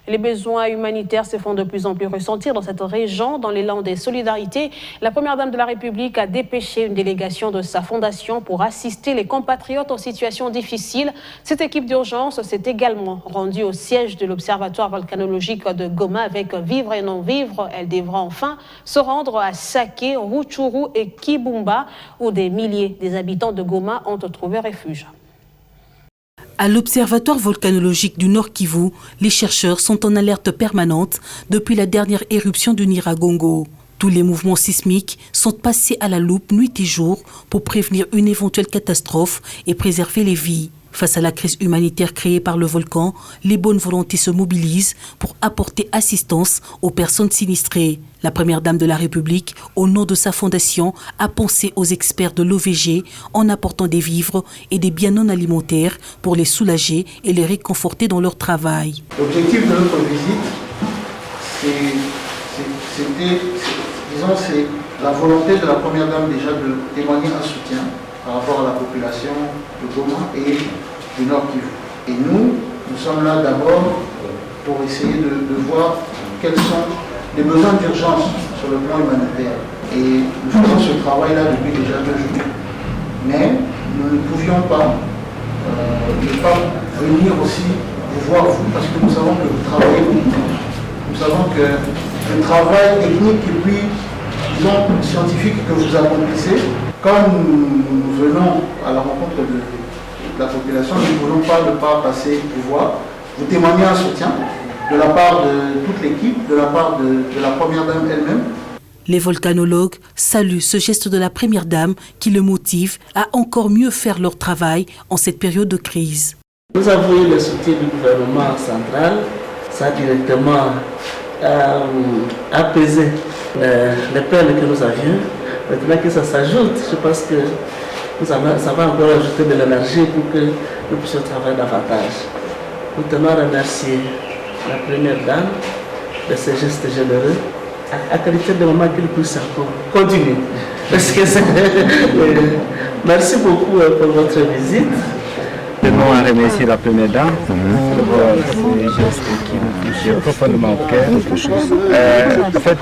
Les besoins humanitaires se font de plus en plus ressentir dans cette région. Dans l'élan des solidarités, la première dame de la République a dépêché une délégation de sa fondation pour assister les compatriotes en situation difficile. Cette équipe d'urgence s'est également rendue au siège de l'Observatoire volcanologique de Goma avec vivre et non-vivre. Elle devra enfin se rendre à Saké, Rutshuru et Kibumba, où des milliers des habitants de Goma ont trouvé refuge. À l'Observatoire volcanologique du Nord Kivu, les chercheurs sont en alerte permanente depuis la dernière éruption du Nyiragongo. Tous les mouvements sismiques sont passés à la loupe nuit et jour pour prévenir une éventuelle catastrophe et préserver les vies. Face à la crise humanitaire créée par le volcan, les bonnes volontés se mobilisent pour apporter assistance aux personnes sinistrées. La première dame de la République, au nom de sa fondation, a pensé aux experts de l'OVG en apportant des vivres et des biens non alimentaires pour les soulager et les réconforter dans leur travail. L'objectif de notre visite, c'est la volonté de la première dame déjà de témoigner un soutien par rapport à la population de Goma et du Nord Kivu. Et nous sommes là d'abord pour essayer de voir quels sont les besoins d'urgence sur le plan humanitaire. Et nous faisons ce travail-là depuis déjà 2 jours. Mais nous ne pouvions pas ne pas venir aussi vous voir vous, parce que nous savons que vous travaillez beaucoup. Nous savons que le travail technique et puis, disons, scientifique que vous accomplissez, quand nous venons à la rencontre de la population, nous ne voulons pas ne pas passer vous voir, vous témoigner un soutien de la part de toute l'équipe, de la part de la première dame elle-même. Les volcanologues saluent ce geste de la première dame qui le motive à encore mieux faire leur travail en cette période de crise. Nous avons eu le soutien du gouvernement central, ça a directement apaisé les peines que nous avions. Maintenant que ça s'ajoute, je pense que ça va encore ajouter de l'énergie pour que nous puissions travailler davantage. Nous tenons à remercier la première dame de ce geste généreux, à qualité de moment qu'il puisse encore continuer. Parce que merci beaucoup pour votre visite. Je tenons à remercier la première dame pour ces gestes qui nous touchent profondément au cœur. En fait,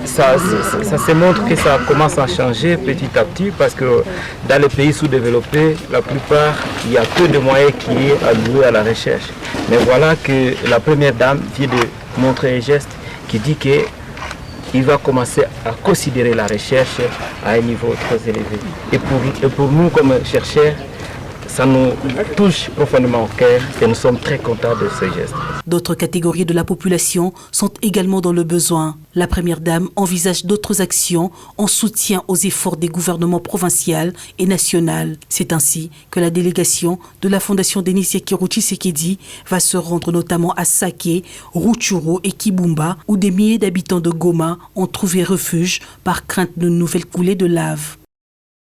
ça se montre que ça commence à changer petit à petit parce que dans les pays sous-développés, la plupart, il y a peu de moyens qui est alloués à la recherche. Mais voilà que la première dame vient de montrer un geste qui dit qu'il va commencer à considérer la recherche à un niveau très élevé. Et pour nous, comme chercheurs, ça nous touche profondément au cœur et nous sommes très contents de ce geste. D'autres catégories de la population sont également dans le besoin. La première dame envisage d'autres actions en soutien aux efforts des gouvernements provinciaux et nationaux. C'est ainsi que la délégation de la Fondation Denis Sekiro Tshisekedi va se rendre notamment à Saké, Rutshuru et Kibumba, où des milliers d'habitants de Goma ont trouvé refuge par crainte d'une nouvelle coulée de lave.